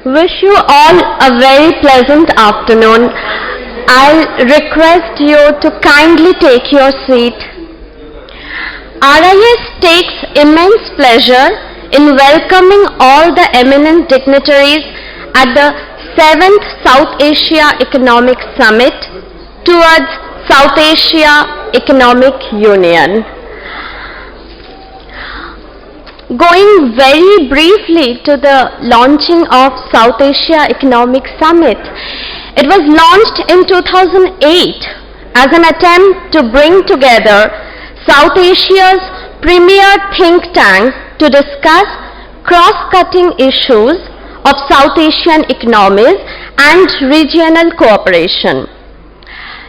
Wish you all a very pleasant afternoon. I'll request you to kindly take your seat. RIS takes immense pleasure in welcoming all the eminent dignitaries at the 7th South Asia Economic Summit towards South Asia Economic Union. Going very briefly to the launching of South Asia Economic Summit, it was launched in 2008 as an attempt to bring together South Asia's premier think tank to discuss cross-cutting issues of South Asian economies and regional cooperation.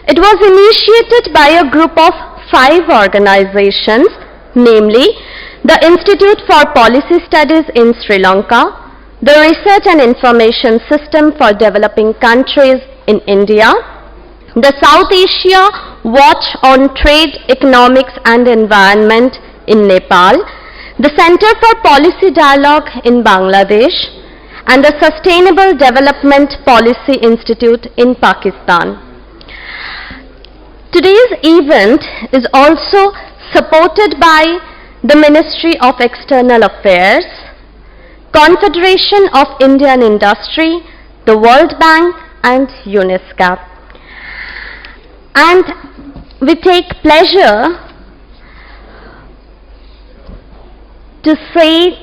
It was initiated by a group of 5 organizations, namely the Institute for Policy Studies in Sri Lanka, the Research and Information System for Developing Countries in India, the South Asia Watch on Trade, Economics and Environment in Nepal, the Center for Policy Dialogue in Bangladesh, and the Sustainable Development Policy Institute in Pakistan. Today's event is also supported by the Ministry of External Affairs, Confederation of Indian Industry, the World Bank and UNESCO. And we take pleasure to say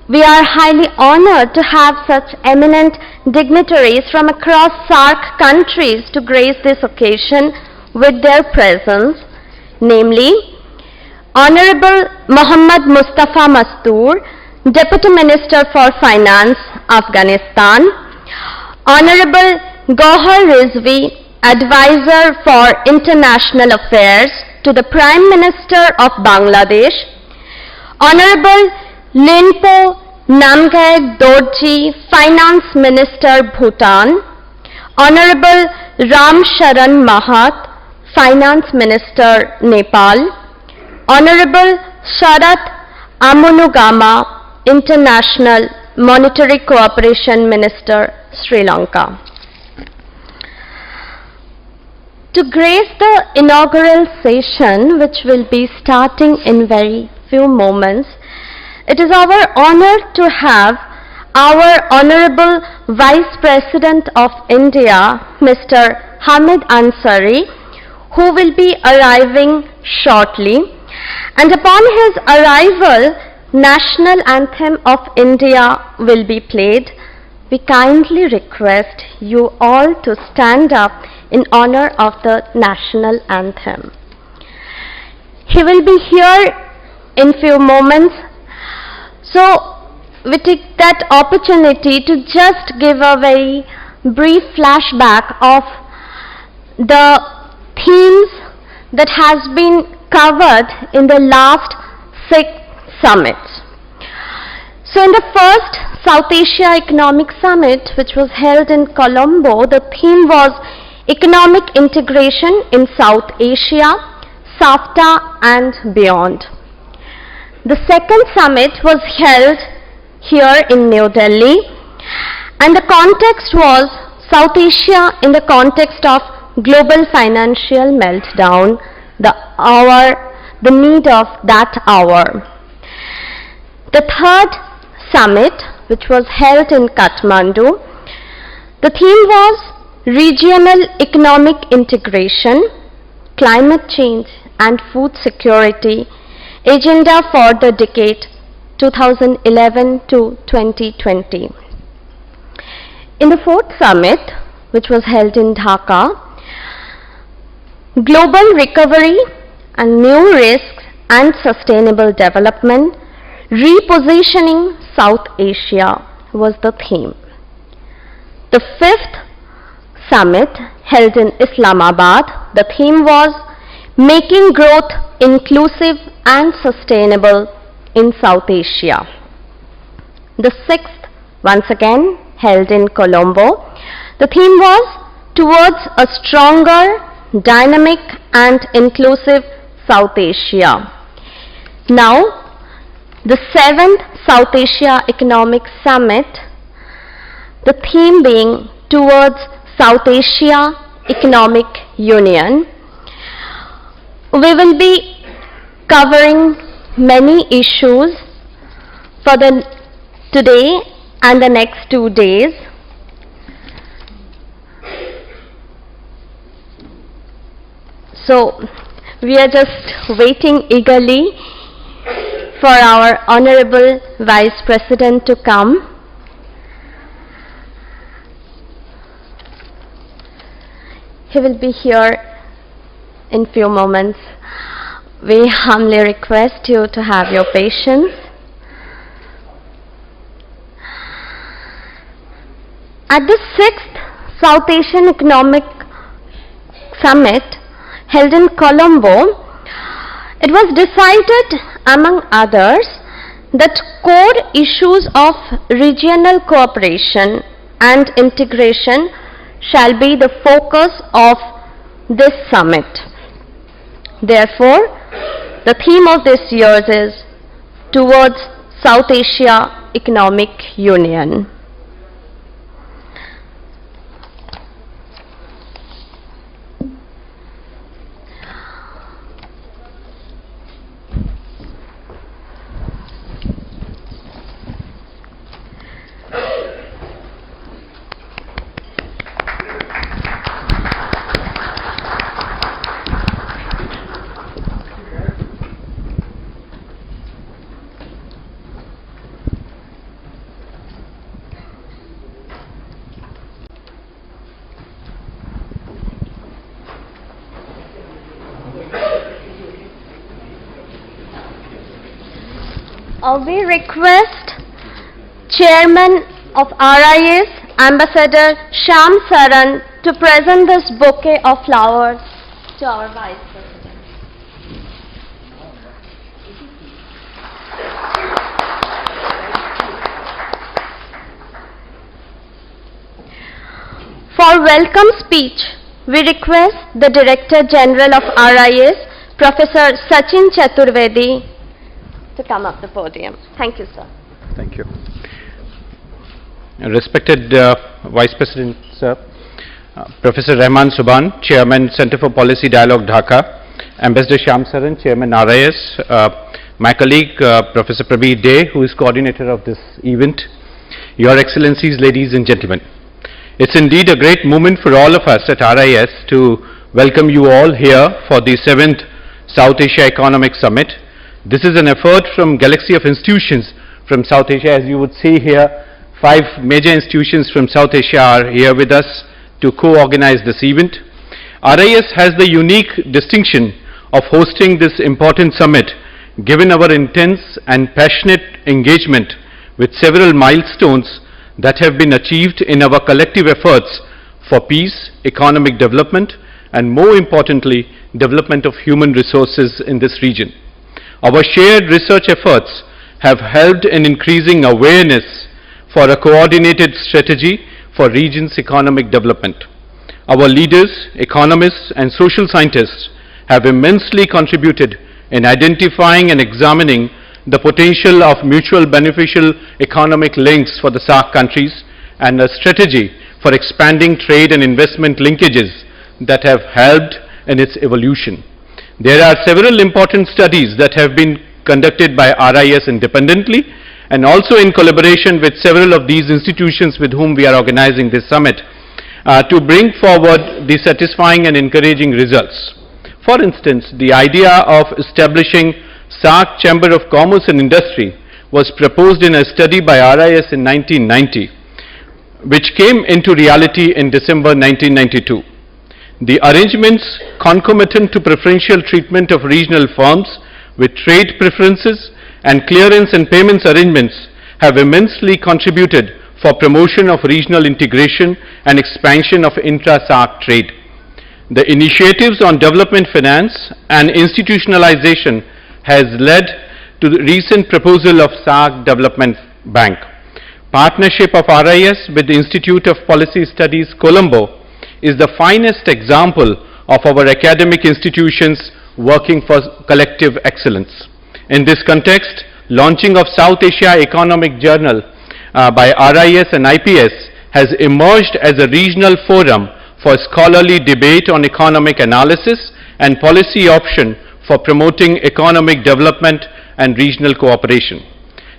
we are highly honored to have such eminent dignitaries from across SAARC countries to grace this occasion with their presence, namely Honorable Muhammad Mustafa Mastoor, Deputy Minister for Finance, Afghanistan, Honorable Gohar Rizvi, Advisor for International Affairs to the Prime Minister of Bangladesh, Honorable Linpo Namgyal Dorji, Finance Minister, Bhutan, Honorable Ram Sharan Mahat, Finance Minister, Nepal, Honorable Sharat Amunugama, International Monetary Cooperation Minister, Sri Lanka. To grace the inaugural session, which will be starting in very few moments, it is our honor to have our Honorable Vice President of India, Mr. Hamid Ansari, who will be arriving shortly. And upon his arrival, National Anthem of India will be played. We kindly request you all to stand up in honor of the National Anthem. He will be here in few moments. So we take that opportunity to just give a very brief flashback of the themes that has been covered in the last 6 summits. So in the first South Asia Economic Summit, which was held in Colombo, the theme was Economic Integration in South Asia, SAFTA and Beyond. The second summit was held here in New Delhi, and the context was South Asia in the context of global financial meltdown, the need of that hour. The third summit, which was held in Kathmandu, the theme was Regional Economic Integration, Climate Change and Food Security, Agenda for the Decade 2011 to 2020. In the fourth summit, which was held in Dhaka, Global Recovery and New Risks and Sustainable Development, Repositioning South Asia was the theme. The fifth summit held in Islamabad, the theme was Making Growth Inclusive and Sustainable in South Asia. The sixth, once again, held in Colombo, the theme was Towards a Stronger, Dynamic and Inclusive South Asia. Now, the 7th South Asia Economic Summit the theme being towards South Asia Economic Union. We will be covering many issues for today and the next 2 days. So we are just waiting eagerly for our Honorable Vice President to come. He will be here in few moments. We humbly request you to have your patience. At the 6th South Asian Economic Summit held in Colombo, it was decided, among others, that core issues of regional cooperation and integration shall be the focus of this summit. Therefore, the theme of this year's is towards South Asia Economic Union. We request Chairman of RIS, Ambassador Shyam Saran, to present this bouquet of flowers to our Vice President. For welcome speech, we request the Director General of RIS, Prof.Sachin Chturvedi, to come up the podium. Thank you, sir. Thank you. Respected Vice President, sir, Professor Rehaman Sobhan, Chairman, Center for Policy Dialogue, Dhaka, Ambassador Shyam Saran, Chairman, RIS, my colleague, Professor Prabir, who is coordinator of this event, Your Excellencies, ladies and gentlemen. It's indeed a great moment for all of us at RIS to welcome you all here for the 7th South Asia Economic Summit. This is an effort from galaxy of institutions from South Asia. As you would see here, 5 major institutions from South Asia are here with us to co-organize this event. RIS has the unique distinction of hosting this important summit, given our intense and passionate engagement with several milestones that have been achieved in our collective efforts for peace, economic development, and more importantly, development of human resources in this region. Our shared research efforts have helped in increasing awareness for a coordinated strategy for region's economic development. Our leaders, economists, and social scientists have immensely contributed in identifying and examining the potential of mutual beneficial economic links for the SAARC countries and a strategy for expanding trade and investment linkages that have helped in its evolution. There are several important studies that have been conducted by RIS independently and also in collaboration with several of these institutions with whom we are organizing this summit to bring forward the satisfying and encouraging results. For instance, the idea of establishing SAARC Chamber of Commerce and Industry was proposed in a study by RIS in 1990, which came into reality in December 1992. The arrangements concomitant to preferential treatment of regional firms with trade preferences and clearance and payments arrangements have immensely contributed for promotion of regional integration and expansion of intra-SAARC trade. The initiatives on development finance and institutionalization has led to the recent proposal of SAARC Development Bank. Partnership of RIS with the Institute of Policy Studies, Colombo, is the finest example of our academic institutions working for collective excellence. In this context, launching of South Asia Economic Journal by RIS and IPS has emerged as a regional forum for scholarly debate on economic analysis and policy option for promoting economic development and regional cooperation.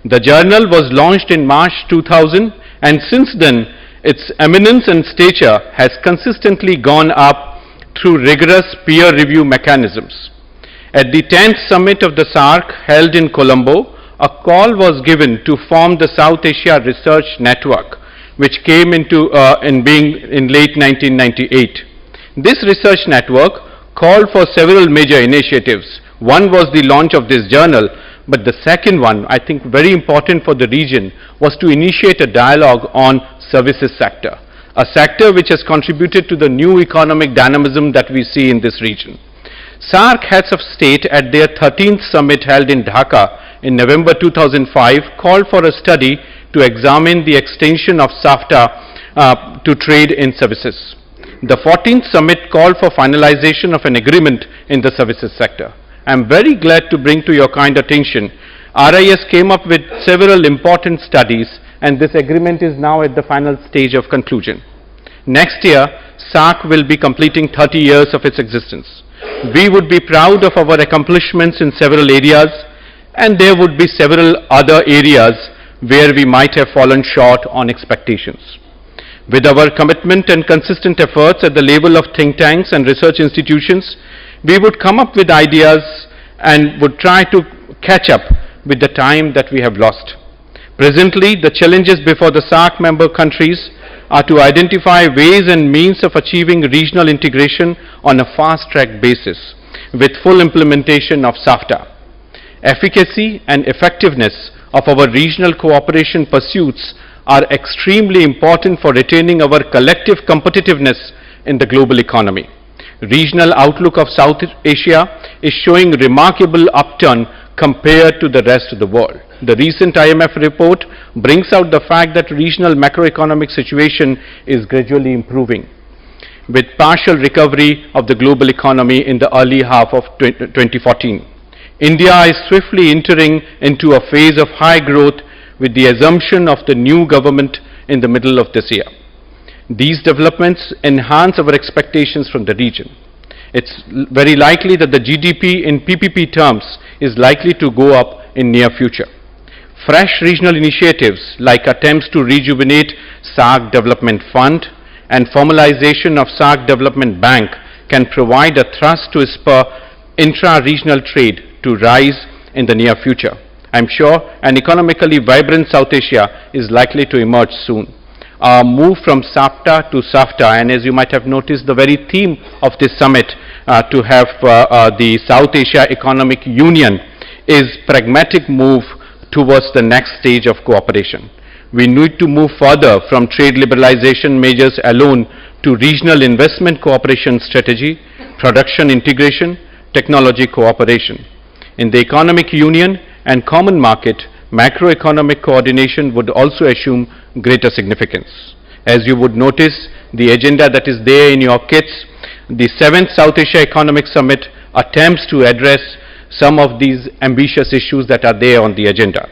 The journal was launched in March 2000, and since then its eminence and stature has consistently gone up through rigorous peer review mechanisms. At the 10th summit of the SAARC held in Colombo, a call was given to form the South Asia Research Network, which came into being in late 1998. This research network called for several major initiatives. One was the launch of this journal, but the second one, I think very important for the region, was to initiate a dialogue on services sector, a sector which has contributed to the new economic dynamism that we see in this region. SAARC heads of state at their 13th summit held in Dhaka in November 2005 called for a study to examine the extension of SAFTA to trade in services. The 14th summit called for finalization of an agreement in the services sector. I am very glad to bring to your kind attention, RIS came up with several important studies, and this agreement is now at the final stage of conclusion. Next year, SAARC will be completing 30 years of its existence. We would be proud of our accomplishments in several areas, and there would be several other areas where we might have fallen short on expectations. With our commitment and consistent efforts at the level of think tanks and research institutions, we would come up with ideas and would try to catch up with the time that we have lost. Presently, the challenges before the SAARC member countries are to identify ways and means of achieving regional integration on a fast-track basis with full implementation of SAFTA. Efficacy and effectiveness of our regional cooperation pursuits are extremely important for retaining our collective competitiveness in the global economy. Regional outlook of South Asia is showing remarkable upturn compared to the rest of the world. The recent IMF report brings out the fact that regional macroeconomic situation is gradually improving, with partial recovery of the global economy in the early half of 2014. India is swiftly entering into a phase of high growth with the assumption of the new government in the middle of this year. These developments enhance our expectations from the region. It's very likely that the GDP in PPP terms is likely to go up in near future. Fresh regional initiatives like attempts to rejuvenate SAARC Development Fund and formalization of SAARC Development Bank can provide a thrust to spur intra-regional trade to rise in the near future. I'm sure an economically vibrant South Asia is likely to emerge soon. Our move from SAFTA to SAFTA, and as you might have noticed, the very theme of this summit to have the South Asia Economic Union is pragmatic move towards the next stage of cooperation. We need to move further from trade liberalization measures alone to regional investment cooperation strategy, production integration, technology cooperation. In the economic union and common market, macroeconomic coordination would also assume greater significance. As you would notice, the agenda that is there in your kits, the 7th South Asia Economic Summit attempts to address some of these ambitious issues that are there on the agenda.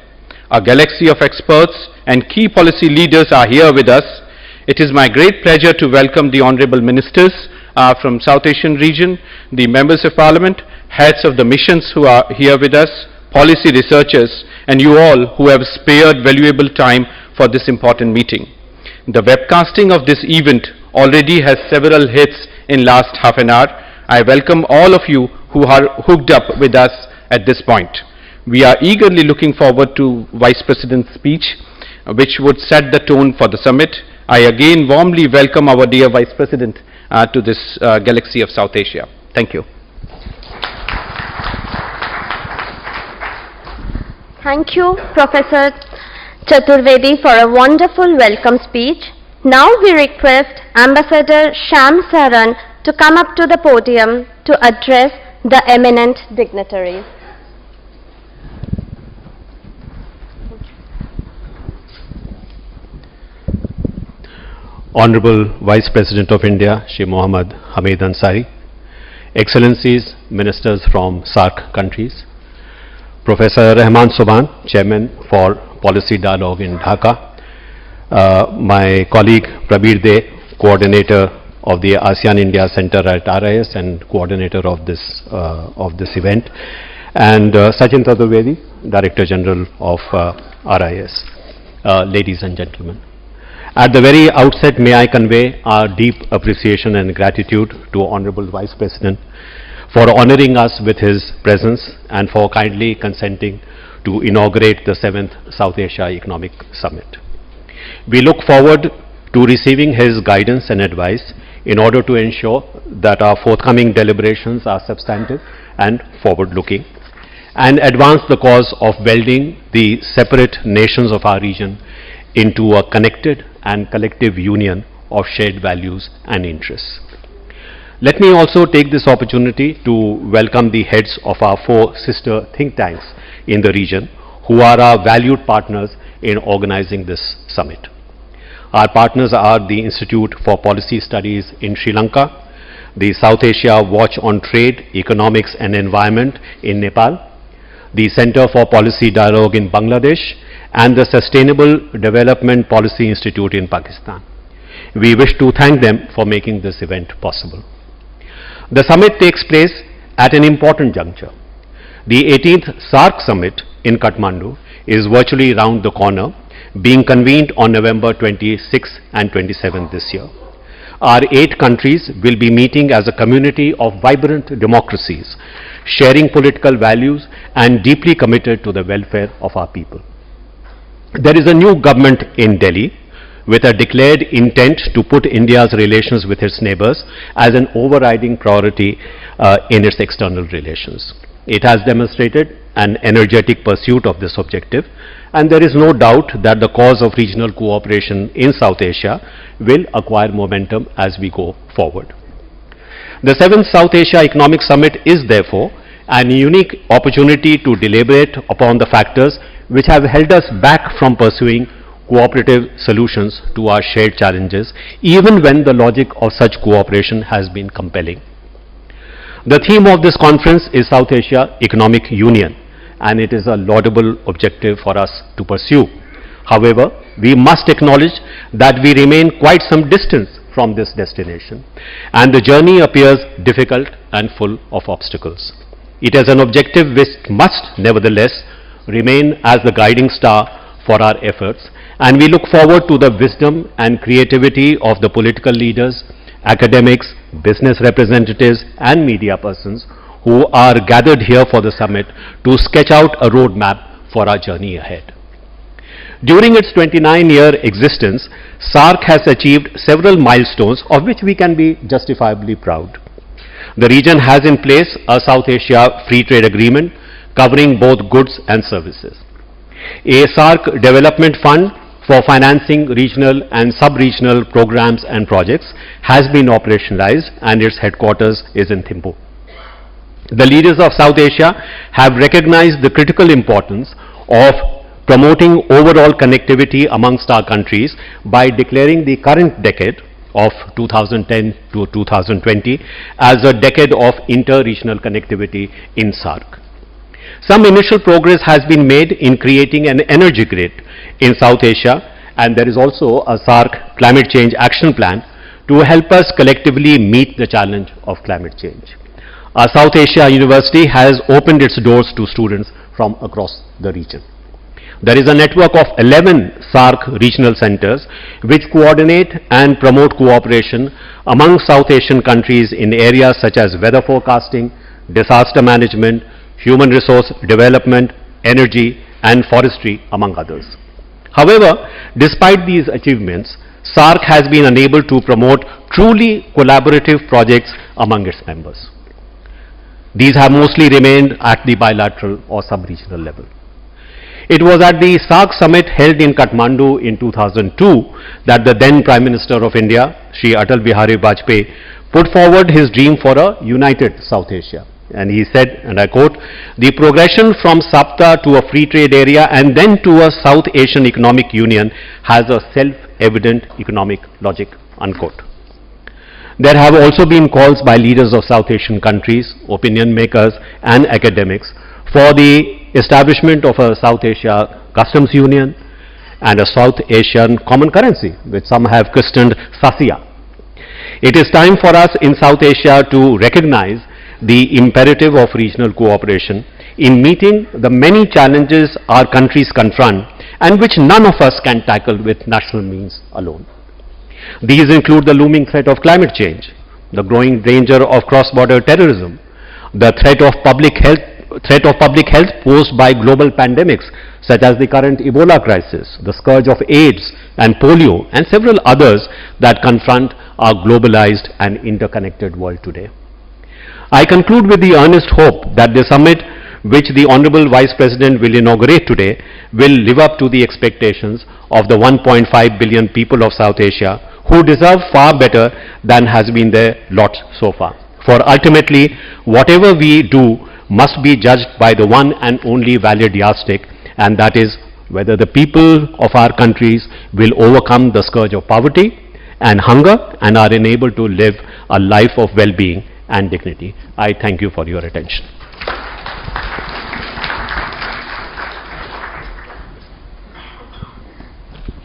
A galaxy of experts and key policy leaders are here with us. It is my great pleasure to welcome the honorable ministers from South Asian region, the members of parliament, heads of the missions who are here with us, policy researchers, and you all who have spared valuable time for this important meeting. The webcasting of this event already has several hits in last half an hour. I welcome all of you who are hooked up with us at this point. We are eagerly looking forward to Vice President's speech, which would set the tone for the summit. I again warmly welcome our dear Vice President to this galaxy of South Asia. Thank you. Thank you, Professor Chturvedi, for a wonderful welcome speech. Now we request Ambassador Shyam Saran to come up to the podium to address the eminent dignitaries. Honorable Vice President of India, Shri M.Hamid Ansari, Excellencies, Ministers from SAARC countries, Professor Rehaman, Chairman for Policy Dialogue in Dhaka, my colleague Prabir, coordinator of the ASEAN India Center at RIS and coordinator of this event, and Sachin Chturvedi, Director General of RIS. Ladies and gentlemen, at the very outset, may I convey our deep appreciation and gratitude to Honorable Vice President for honoring us with his presence and for kindly consenting to inaugurate the 7th South Asia Economic Summit. We look forward to receiving his guidance and advice in order to ensure that our forthcoming deliberations are substantive and forward-looking and advance the cause of welding the separate nations of our region into a connected and collective union of shared values and interests. Let me also take this opportunity to welcome the heads of our 4 sister think tanks in the region who are our valued partners in organizing this summit. Our partners are the Institute for Policy Studies in Sri Lanka, the South Asia Watch on Trade, Economics and Environment in Nepal, the Center for Policy Dialogue in Bangladesh, and the Sustainable Development Policy Institute in Pakistan. We wish to thank them for making this event possible. The summit takes place at an important juncture. The 18th SAARC Summit in Kathmandu is virtually round the corner, being convened on November 26th and 27th this year. Our 8 countries will be meeting as a community of vibrant democracies, sharing political values and deeply committed to the welfare of our people. There is a new government in Delhi with a declared intent to put India's relations with its neighbors as an overriding priority in its external relations. It has demonstrated an energetic pursuit of this objective, and there is no doubt that the cause of regional cooperation in South Asia will acquire momentum as we go forward. The 7th South Asia Economic Summit is therefore an unique opportunity to deliberate upon the factors which have held us back from pursuing cooperative solutions to our shared challenges, even when the logic of such cooperation has been compelling. The theme of this conference is South Asia Economic Union, and it is a laudable objective for us to pursue. However, we must acknowledge that we remain quite some distance from this destination, and the journey appears difficult and full of obstacles. It is an objective which must nevertheless remain as the guiding star for our efforts, and we look forward to the wisdom and creativity of the political leaders, academics, business representatives and media persons who are gathered here for the summit to sketch out a roadmap for our journey ahead. During its 29-year existence, SAARC has achieved several milestones of which we can be justifiably proud. The region has in place a South Asia Free Trade Agreement covering both goods and services. A SAARC Development Fund for financing regional and sub-regional programs and projects has been operationalized, and its headquarters is in Thimphu. The leaders of South Asia have recognized the critical importance of promoting overall connectivity amongst our countries by declaring the current decade of 2010 to 2020 as a decade of inter-regional connectivity in SAARC. Some initial progress has been made in creating an energy grid in South Asia, and there is also a SAARC Climate Change Action Plan to help us collectively meet the challenge of climate change. Our South Asia University has opened its doors to students from across the region. There is a network of 11 SAARC regional centers which coordinate and promote cooperation among South Asian countries in areas such as weather forecasting, disaster management, human resource development, energy and forestry, among others. However, despite these achievements, SAARC has been unable to promote truly collaborative projects among its members. These have mostly remained at the bilateral or sub-regional level. It was at the SAARC summit held in Kathmandu in 2002 that the then Prime Minister of India, Shri Atal Bihari Vajpayee, put forward his dream for a united South Asia. And he said, and I quote, "The progression from SAPTA to a free trade area and then to a South Asian Economic Union has a self-evident economic logic," unquote. There have also been calls by leaders of South Asian countries, opinion makers and academics for the establishment of a South Asia Customs Union, and a South Asian common currency, which some have christened SASIA. It is time for us in South Asia to recognize the imperative of regional cooperation in meeting the many challenges our countries confront and which none of us can tackle with national means alone. These include the looming threat of climate change, the growing danger of cross-border terrorism, the threat of public health posed by global pandemics such as the current Ebola crisis, the scourge of AIDS and polio, and several others that confront our globalized and interconnected world today. I conclude with the earnest hope that the summit which the Honorable Vice President will inaugurate today will live up to the expectations of the 1.5 billion people of South Asia, who deserve far better than has been their lot so far. For ultimately, whatever we do must be judged by the one and only valid yardstick, and that is whether the people of our countries will overcome the scourge of poverty and hunger and are enabled to live a life of well-being and dignity. I thank you for your attention.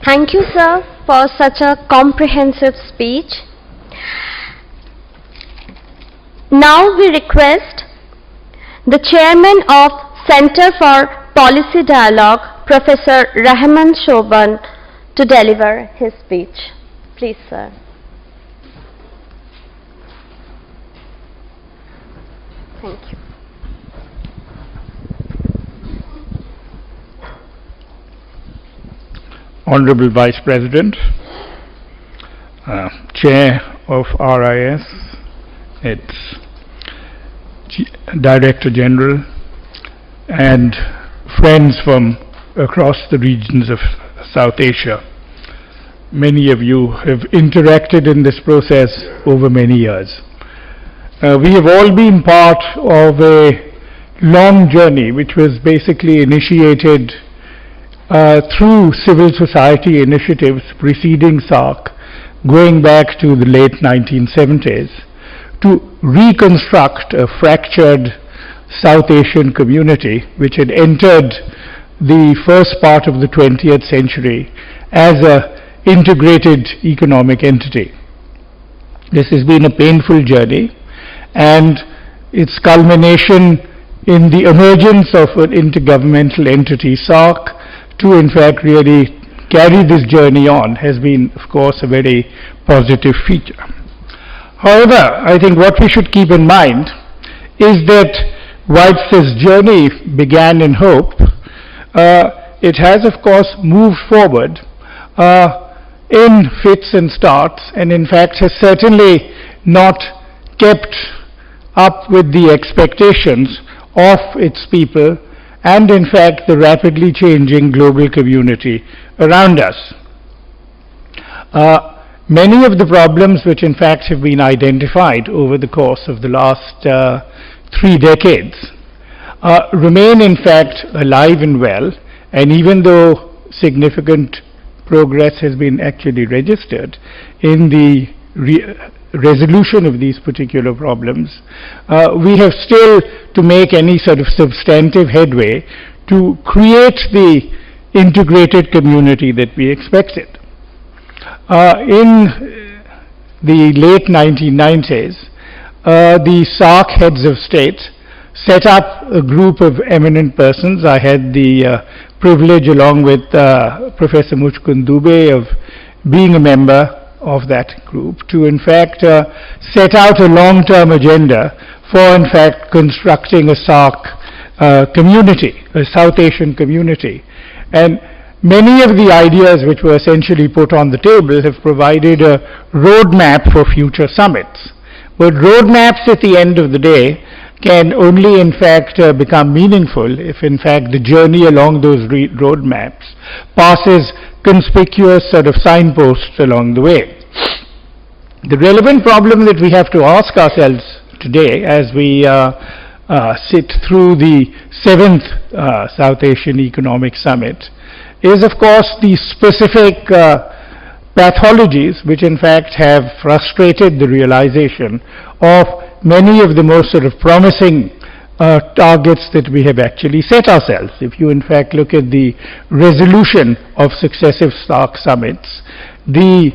Thank you, sir, for such a comprehensive speech. Now we request the Chairman of Center for Policy Dialogue, Professor Rehaman Sobhan, to deliver his speech. Please, sir. Thank you. Honorable Vice President, Chair of RIS, its Director General, and friends from across the regions of South Asia. Many of you have interacted in this process over many years. We have all been part of a long journey which was basically initiated through civil society initiatives preceding SARC, going back to the late 1970s, to reconstruct a fractured South Asian community which had entered the first part of the 20th century as an integrated economic entity. This has been a painful journey, and its culmination in the emergence of an intergovernmental entity, SARC, to in fact really carry this journey on has been, of course, a very positive feature. However, I think what we should keep in mind is that whilst this journey began in hope, it has, of course, moved forward in fits and starts, and in fact has certainly not kept up with the expectations of its people and in fact the rapidly changing global community around us. Many of the problems which in fact have been identified over the course of the last 3 decades remain in fact alive and well, and even though significant progress has been actually registered in the resolution of these particular problems, we have still to make any sort of substantive headway to create the integrated community that we expected. In the late 1990s, the SARC heads of state set up a group of eminent persons. I had the privilege, along with Professor Muchkund Dubey, of being a member of that group, to in fact set out a long-term agenda for in fact constructing a SARC community, a South Asian community. And many of the ideas which were essentially put on the table have provided a roadmap for future summits. But roadmaps at the end of the day can only in fact become meaningful if in fact the journey along those roadmaps passes conspicuous sort of signposts along the way. The relevant problem that we have to ask ourselves today as we sit through the 7th South Asian Economic Summit is of course the specific pathologies which in fact have frustrated the realization of many of the most sort of promising targets that we have actually set ourselves. If you in fact look at the resolution of successive SAARC summits, the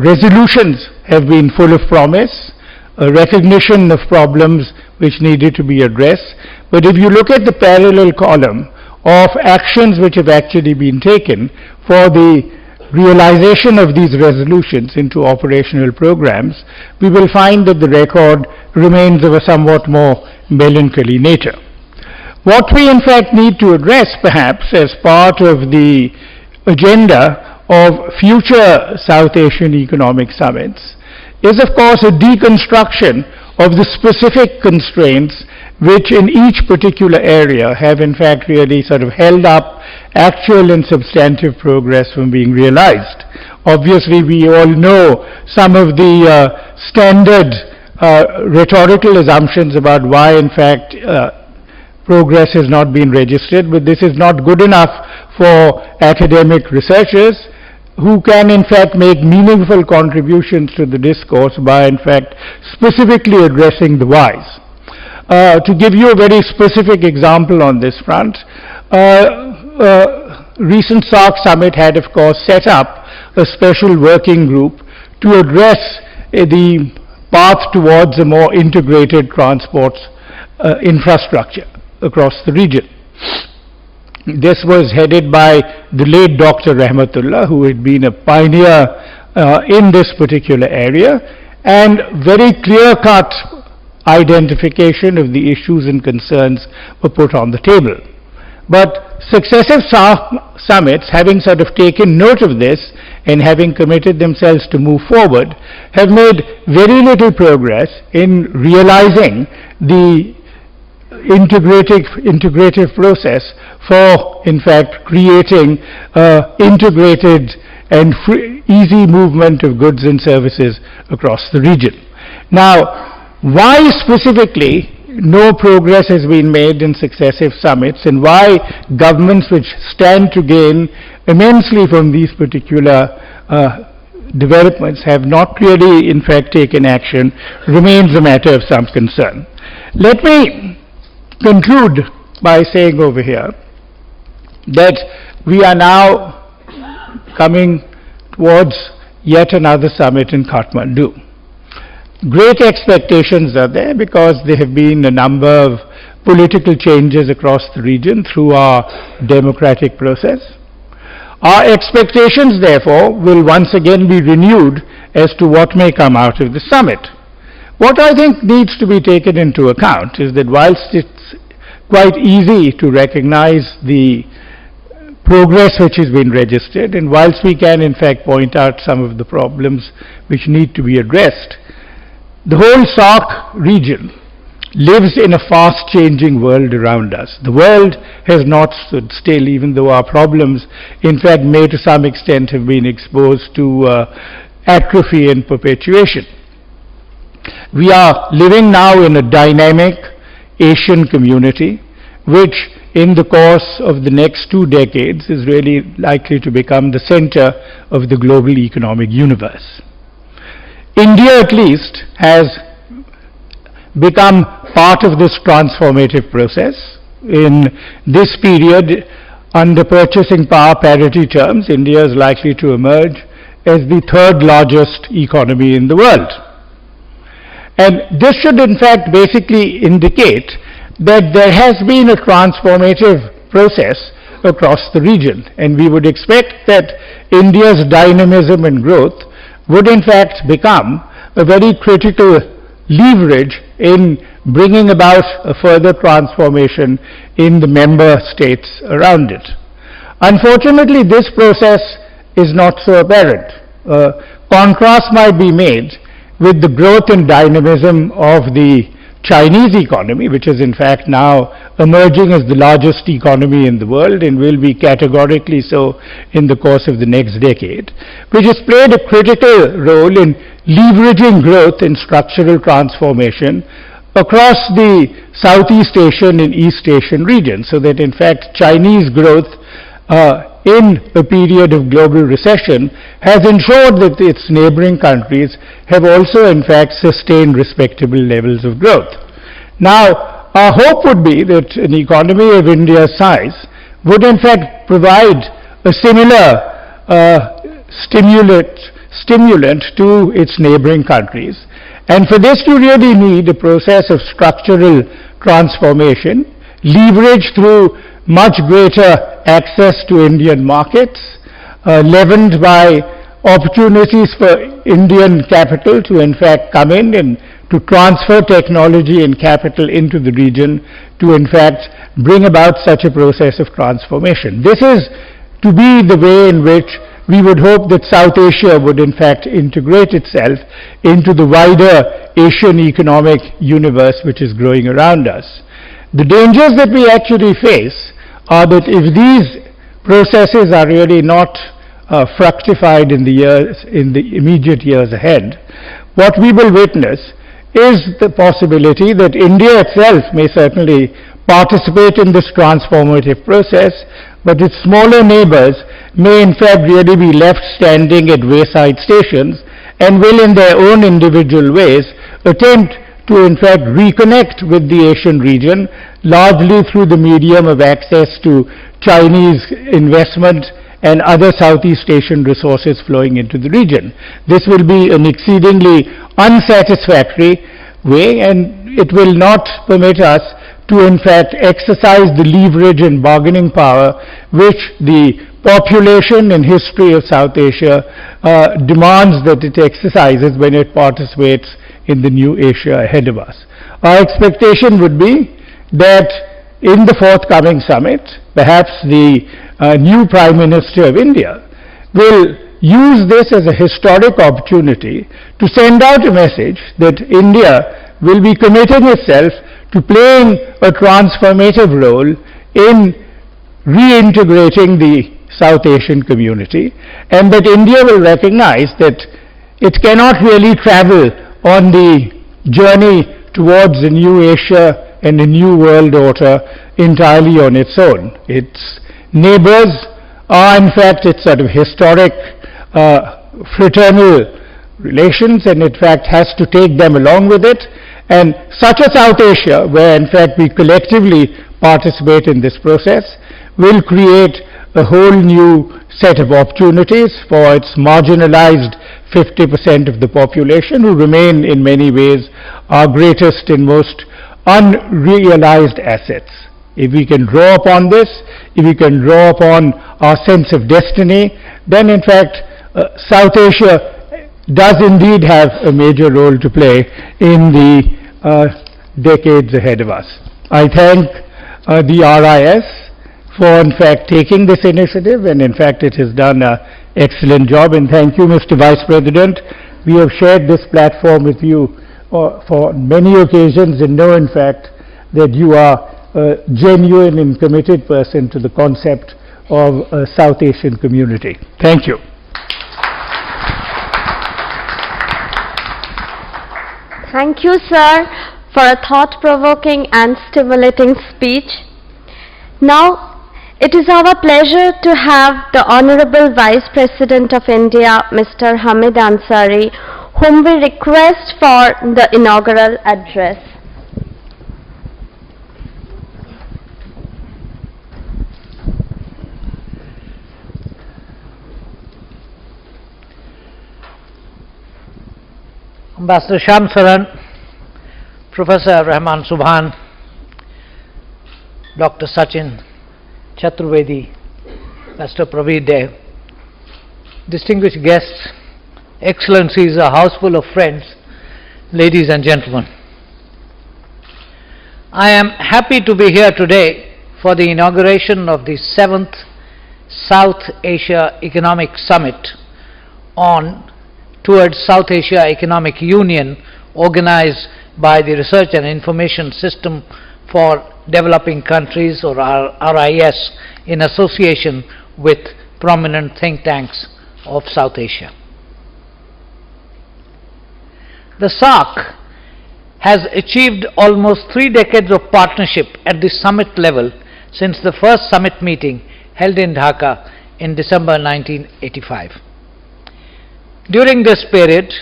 resolutions have been full of promise, a recognition of problems which needed to be addressed. But if you look at the parallel column of actions which have actually been taken for the realization of these resolutions into operational programs, we will find that the record remains of a somewhat more melancholy nature. What we in fact need to address perhaps as part of the agenda of future South Asian economic summits is of course a deconstruction of the specific constraints which in each particular area have in fact really sort of held up actual and substantive progress from being realized. Obviously we all know some of the standard rhetorical assumptions about why in fact progress has not been registered, but this is not good enough for academic researchers who can in fact make meaningful contributions to the discourse by in fact specifically addressing the whys. To give you a very specific example on this front, recent SAARC summit had of course set up a special working group to address the path towards a more integrated transport infrastructure across the region. This was headed by the late Dr. Rahmatullah, who had been a pioneer in this particular area, and very clear-cut identification of the issues and concerns were put on the table. But successive SAARC summits, having sort of taken note of this and having committed themselves to move forward, have made very little progress in realizing the integrative process for in fact creating integrated and easy movement of goods and services across the region. Now, why specifically no progress has been made in successive summits, and why governments which stand to gain immensely from these particular developments have not really in fact taken action remains a matter of some concern. Let me conclude by saying over here that we are now coming towards yet another summit in Kathmandu. Great expectations are there because there have been a number of political changes across the region through our democratic process. Our expectations, therefore, will once again be renewed as to what may come out of the summit. What I think needs to be taken into account is that whilst it's quite easy to recognize the progress which has been registered, and whilst we can in fact point out some of the problems which need to be addressed, the whole SAARC region lives in a fast-changing world around us. The world has not stood still, even though our problems, in fact, may to some extent have been exposed to atrophy and perpetuation. We are living now in a dynamic Asian community, which in the course of the next 2 decades is really likely to become the center of the global economic universe. India, at least, has become part of this transformative process. In this period, under purchasing power parity terms, India is likely to emerge as the 3rd largest economy in the world. And this should in fact basically indicate that there has been a transformative process across the region, and we would expect that India's dynamism and growth would in fact become a very critical leverage in bringing about a further transformation in the member states around it. Unfortunately, this process is not so apparent. Contrast might be made with the growth and dynamism of the Chinese economy, which is in fact now emerging as the largest economy in the world and will be categorically so in the course of the next decade, which has played a critical role in leveraging growth and structural transformation across the Southeast Asian and East Asian regions, so that in fact Chinese growth in a period of global recession has ensured that its neighboring countries have also in fact sustained respectable levels of growth. Now, our hope would be that an economy of India's size would in fact provide a similar stimulant to its neighboring countries. And for this you really need a process of structural transformation, leverage through much greater access to Indian markets, leavened by opportunities for Indian capital to in fact come in and to transfer technology and capital into the region to in fact bring about such a process of transformation. This is to be the way in which we would hope that South Asia would in fact integrate itself into the wider Asian economic universe which is growing around us. The dangers that we actually face are that if these processes are really not fructified in the immediate years ahead, what we will witness is the possibility that India itself may certainly participate in this transformative process, but its smaller neighbors may in fact really be left standing at wayside stations and will in their own individual ways attempt to in fact reconnect with the Asian region, largely through the medium of access to Chinese investment and other Southeast Asian resources flowing into the region. This will be an exceedingly unsatisfactory way, and it will not permit us to in fact exercise the leverage and bargaining power which the population and history of South Asia demands that it exercises when it participates in the new Asia ahead of us. Our expectation would be that in the forthcoming summit, perhaps the new Prime Minister of India will use this as a historic opportunity to send out a message that India will be committing itself to playing a transformative role in reintegrating the South Asian community, and that India will recognize that it cannot really travel on the journey towards a new Asia and a new world order entirely on its own. Its neighbors are in fact its sort of historic fraternal relations, and in fact has to take them along with it. And such a South Asia, where in fact we collectively participate in this process, will create a whole new set of opportunities for its marginalized 50% of the population, who remain in many ways our greatest and most unrealized assets. If we can draw upon this, if we can draw upon our sense of destiny, then in fact South Asia does indeed have a major role to play in the decades ahead of us. I thank the RIS for in fact taking this initiative, and in fact it has done an excellent job, and thank you, Mr. Vice President. We have shared this platform with you for many occasions, and know in fact that you are a genuine and committed person to the concept of a South Asian community. Thank you. Thank you, sir, for a thought-provoking and stimulating speech. Now, it is our pleasure to have the Honorable Vice President of India, Mr. Hamid Ansari, whom we request for the inaugural address. Ambassador Shyam Saran, Professor Rehaman Sobhan, Dr. Sachin, Chturvedi, Prof.Prabir, distinguished guests, excellencies, a house full of friends, ladies and gentlemen. I am happy to be here today for the inauguration of the 7th South Asia Economic Summit towards South Asia Economic Union, organized by the Research and Information System for Developing Countries, or RIS, in association with prominent think tanks of South Asia. The SAARC has achieved almost 3 decades of partnership at the summit level since the first summit meeting held in Dhaka in December 1985. During this period,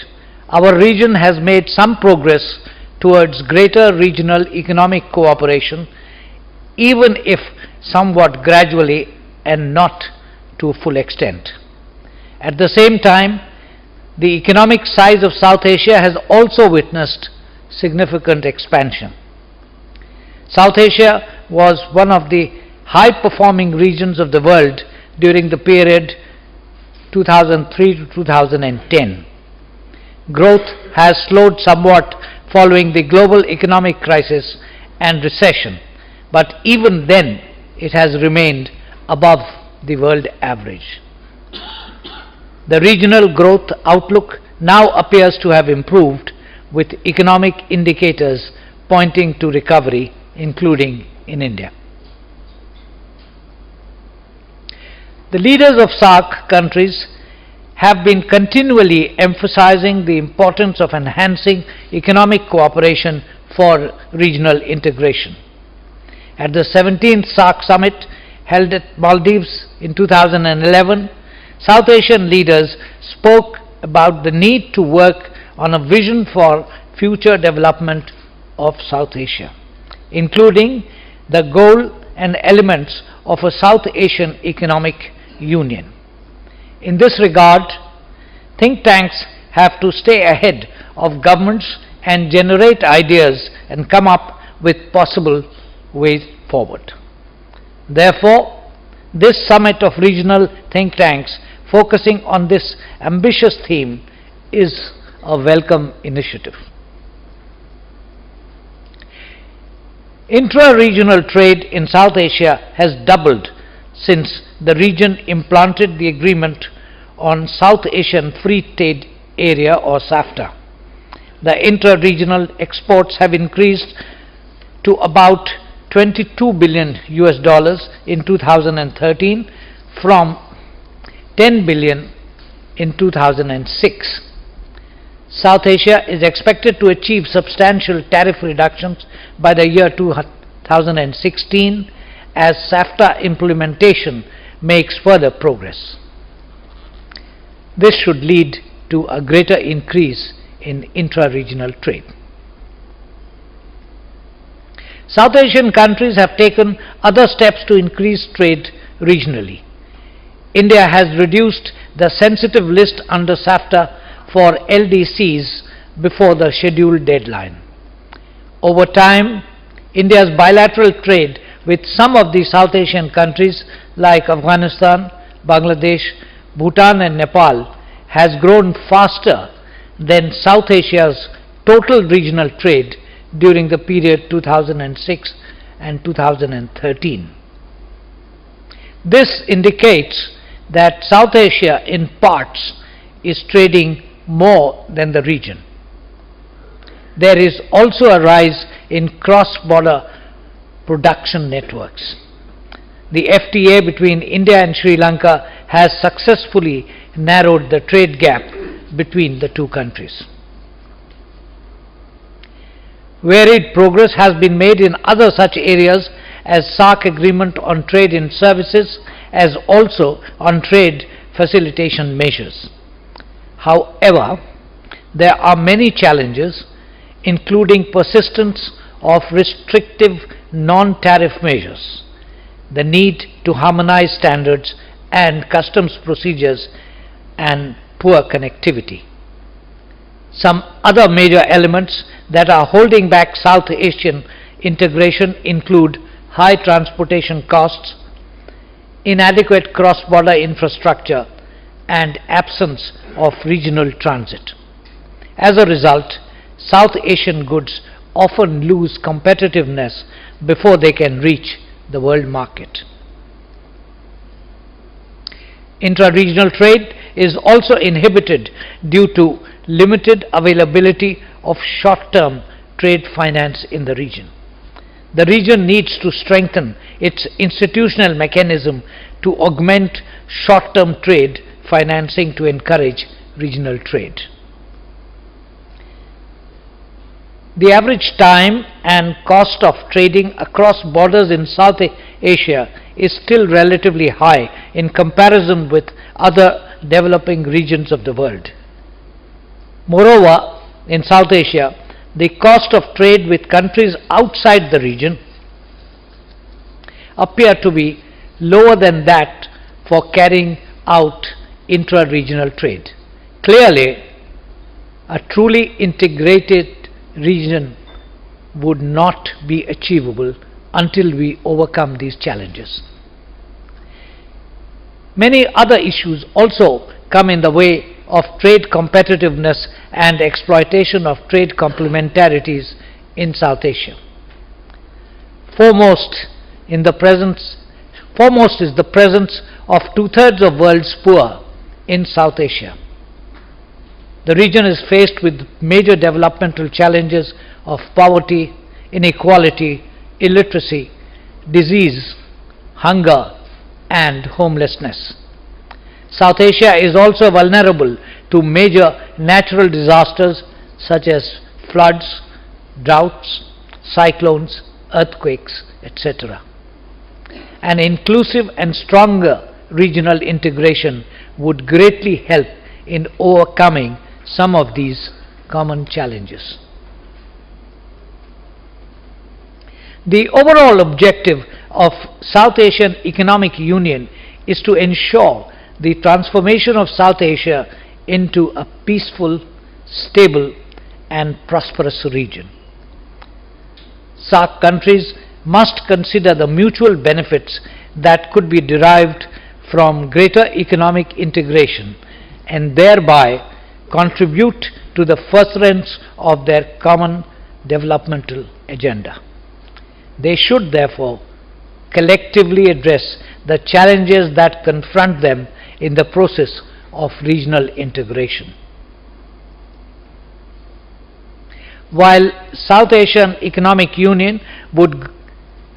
our region has made some progress towards greater regional economic cooperation, even if somewhat gradually and not to full extent. At the same time, the economic size of South Asia has also witnessed significant expansion. South Asia was one of the high-performing regions of the world during the period 2003 to 2010. Growth has slowed somewhat following the global economic crisis and recession, but even then it has remained above the world average. The regional growth outlook now appears to have improved, with economic indicators pointing to recovery, including in India. The leaders of SAARC countries have been continually emphasizing the importance of enhancing economic cooperation for regional integration. At the 17th SAARC summit held at Maldives in 2011, South Asian leaders spoke about the need to work on a vision for future development of South Asia, including the goal and elements of a South Asian Economic Union. In this regard, think tanks have to stay ahead of governments and generate ideas and come up with possible ways forward. Therefore, this summit of regional think tanks focusing on this ambitious theme is a welcome initiative. Intra-regional trade in South Asia has doubled since the region implanted the Agreement on South Asian Free Trade Area, or SAFTA. The intra-regional exports have increased to about $22 billion in 2013 from $10 billion in 2006. South Asia is expected to achieve substantial tariff reductions by the year 2016 as SAFTA implementation makes further progress. This should lead to a greater increase in intra-regional trade. South Asian countries have taken other steps to increase trade regionally. India has reduced the sensitive list under SAFTA for LDCs before the scheduled deadline. Over time, India's bilateral trade with some of the South Asian countries like Afghanistan, Bangladesh, Bhutan and Nepal has grown faster than South Asia's total regional trade during the period 2006 and 2013. This indicates that South Asia in parts is trading more than the region. There is also a rise in cross-border production networks. The FTA between India and Sri Lanka has successfully narrowed the trade gap between the two countries. Varied progress has been made in other such areas as SAARC agreement on trade in services, as also on trade facilitation measures. However, there are many challenges, including persistence of restrictive non-tariff measures, the need to harmonize standards and customs procedures, and poor connectivity. Some other major elements that are holding back South Asian integration include high transportation costs, inadequate cross-border infrastructure, and absence of regional transit. As a result, South Asian goods often lose competitiveness before they can reach the world market. Intra-regional trade is also inhibited due to limited availability of short-term trade finance in the region. The region needs to strengthen its institutional mechanism to augment short-term trade financing to encourage regional trade. The average time and cost of trading across borders in South Asia is still relatively high in comparison with other developing regions of the world. Moreover, in South Asia, the cost of trade with countries outside the region appear to be lower than that for carrying out intra-regional trade. Clearly, a truly integrated region would not be achievable until we overcome these challenges. Many other issues also come in the way of trade competitiveness and exploitation of trade complementarities in South Asia. Foremost is the presence of two-thirds of world's poor in South Asia. The region is faced with major developmental challenges of poverty, inequality, illiteracy, disease, hunger, and homelessness. South Asia is also vulnerable to major natural disasters such as floods, droughts, cyclones, earthquakes, etc. An inclusive and stronger regional integration would greatly help in overcoming some of these common challenges. The overall objective of South Asian Economic Union is to ensure the transformation of South Asia into a peaceful, stable, and prosperous region. SAARC countries must consider the mutual benefits that could be derived from greater economic integration and thereby contribute to the furtherance of their common developmental agenda. They should therefore collectively address the challenges that confront them in the process of regional integration. While South Asian Economic Union would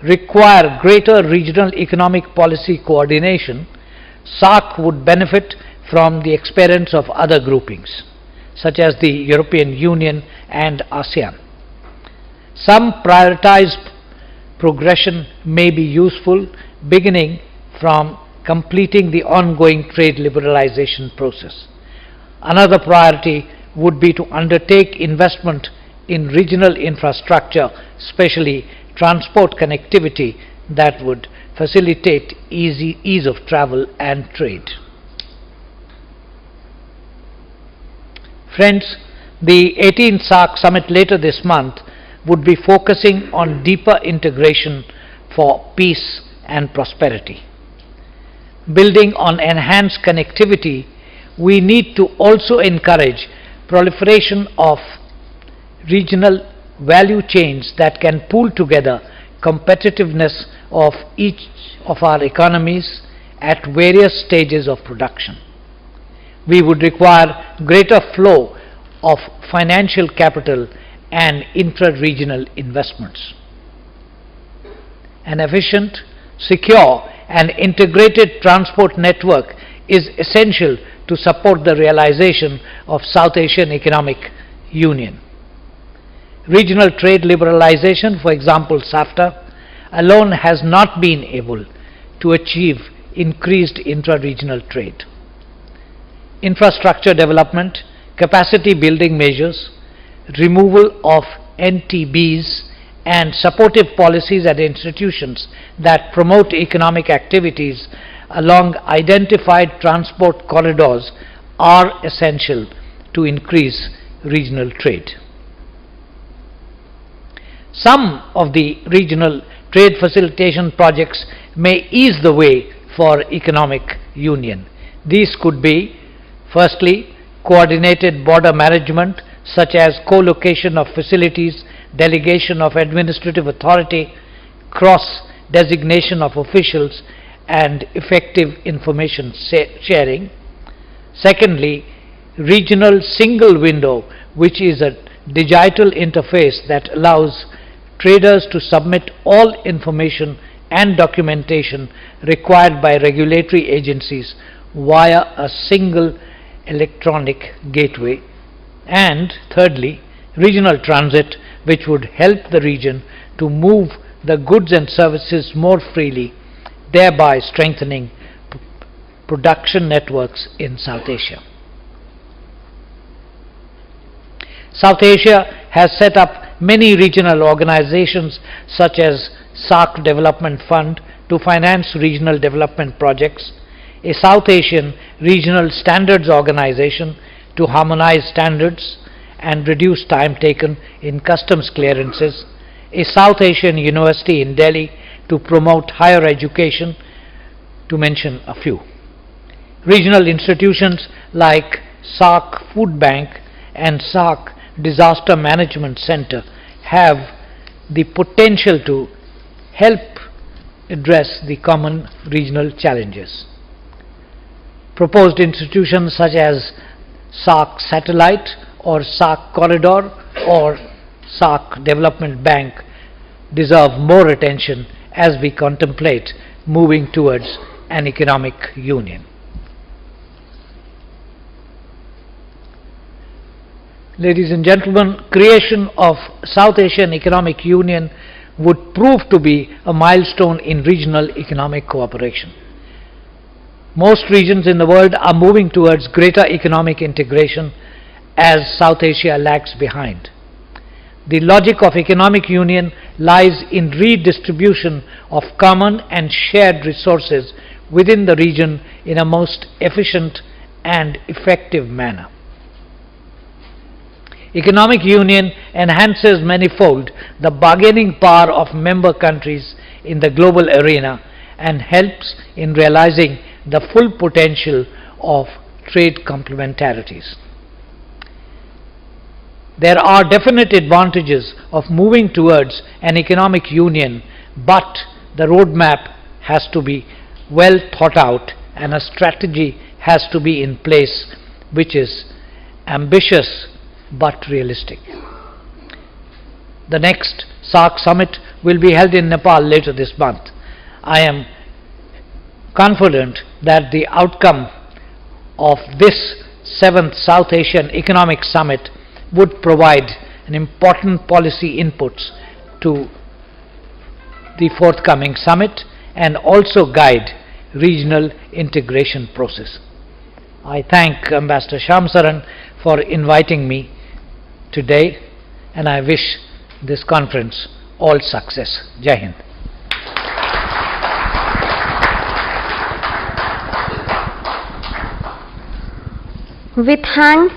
require greater regional economic policy coordination, SAARC would benefit from the experience of other groupings, such as the European Union and ASEAN. Some prioritized progression may be useful, beginning from completing the ongoing trade liberalization process. Another priority would be to undertake investment in regional infrastructure, especially transport connectivity that would facilitate ease of travel and trade. Friends, the 18th SAARC summit later this month would be focusing on deeper integration for peace and prosperity. Building on enhanced connectivity, we need to also encourage proliferation of regional value chains that can pool together competitiveness of each of our economies at various stages of production. We would require greater flow of financial capital and intra-regional investments. An efficient, secure, and integrated transport network is essential to support the realization of South Asian Economic Union. Regional trade liberalization, for example SAFTA, alone has not been able to achieve increased intra-regional trade. Infrastructure development, capacity building measures, removal of NTBs, and supportive policies and institutions that promote economic activities along identified transport corridors are essential to increase regional trade. Some of the regional trade facilitation projects may ease the way for economic union. These could be, firstly, coordinated border management, such as co-location of facilities, delegation of administrative authority, cross-designation of officials, and effective information sharing. Secondly, regional single window, which is a digital interface that allows traders to submit all information and documentation required by regulatory agencies via a single electronic gateway. And thirdly, regional transit, which would help the region to move the goods and services more freely, thereby strengthening production networks in South Asia. South Asia has set up many regional organizations such as SAARC Development Fund to finance regional development projects, a South Asian Regional Standards Organization to harmonize standards and reduce time taken in customs clearances, a South Asian University in Delhi to promote higher education, to mention a few. Regional institutions like SAARC Food Bank and SAARC Disaster Management Center have the potential to help address the common regional challenges. Proposed institutions such as SAARC Satellite or SAARC Corridor or SAARC Development Bank deserve more attention as we contemplate moving towards an economic union. Ladies and gentlemen, creation of South Asian Economic Union would prove to be a milestone in regional economic cooperation. Most regions in the world are moving towards greater economic integration as South Asia lags behind. The logic of economic union lies in redistribution of common and shared resources within the region in a most efficient and effective manner. Economic union enhances manifold the bargaining power of member countries in the global arena and helps in realizing the full potential of trade complementarities. There are definite advantages of moving towards an economic union, but the roadmap has to be well thought out and a strategy has to be in place which is ambitious but realistic. The next SAARC summit will be held in Nepal later this month. I am confident that the outcome of this 7th South Asian Economic Summit would provide an important policy inputs to the forthcoming summit and also guide regional integration process. I thank Ambassador Shyam Saran for inviting me today, and I wish this conference all success. Jai Hind. We thank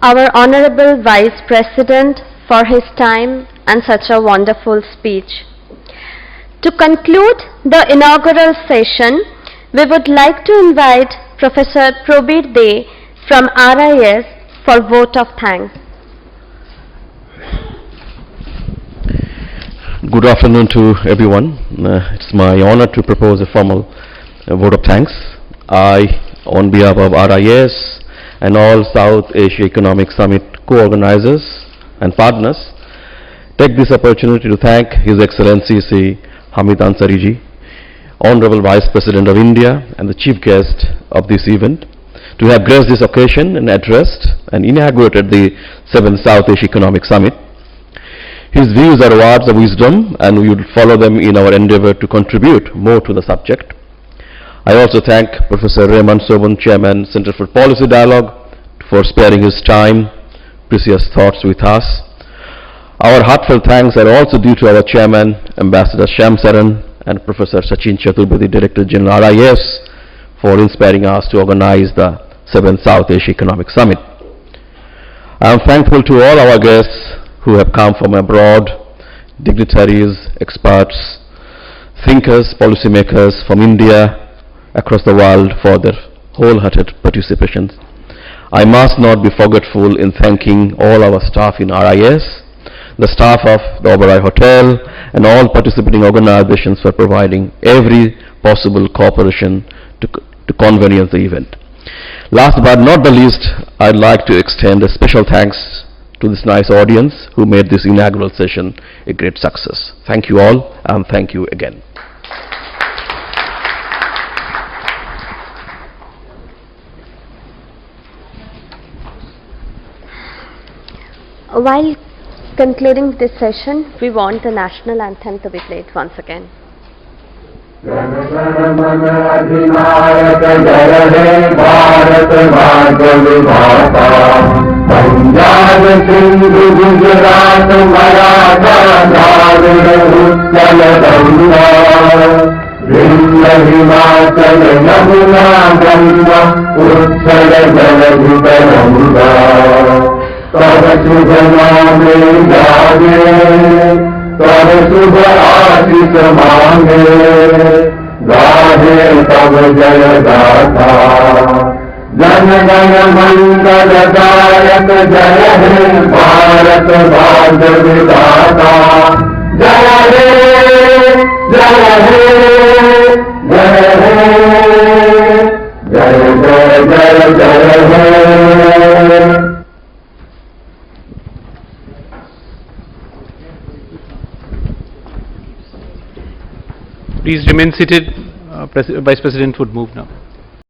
our Honorable Vice President for his time and such a wonderful speech. To conclude the inaugural session, we would like to invite Professor Prabir from RIS for vote of thanks. Good afternoon to everyone. It's my honor to propose a formal vote of thanks. I, on behalf of RIS and all South Asia Economic Summit co-organizers and partners, take this opportunity to thank His Excellency Sri Hamid Ansari ji, Honorable Vice President of India and the chief guest of this event, to have graced this occasion and addressed and inaugurated the 7th South Asia Economic Summit. His views are words of wisdom, and we will follow them in our endeavor to contribute more to the subject. I also thank Professor Rehaman, Chairman, Center for Policy Dialogue, for sparing his time, precious thoughts with us. Our heartfelt thanks are also due to our Chairman, Ambassador Shyam Saran, and Professor Sachin, Chturvedi, Director General RIS, for inspiring us to organize the 7th South Asia Economic Summit. I am thankful to all our guests who have come from abroad, dignitaries, experts, thinkers, policymakers from India, across the world, for their wholehearted participation. I must not be forgetful in thanking all our staff in RIS, the staff of the Oberoi Hotel, and all participating organizations for providing every possible cooperation to convenience the event. Last but not the least, I'd like to extend a special thanks to this nice audience who made this inaugural session a great success. Thank you all, and thank you again. While concluding this session, we want the national anthem to be played once again. मन अधिनायक जय हे भारत भाग्य विधाता, पंजाब सिंधु गुजरात मराठा द्राविड़ उत्कल गंगा, विंध्य हिमाचल यमुना गंगा उच्छल जलधि तरंगा, तब शुभ नामे जागे, तब शुभ आशीष मांगे, गाहे तब जय गाथा, जन गण मंगल दायक जय हे भारत भाग्य विधाता, जय हे जय हे जय हे जय जय जय जय हे। Please remain seated. Vice President would move now.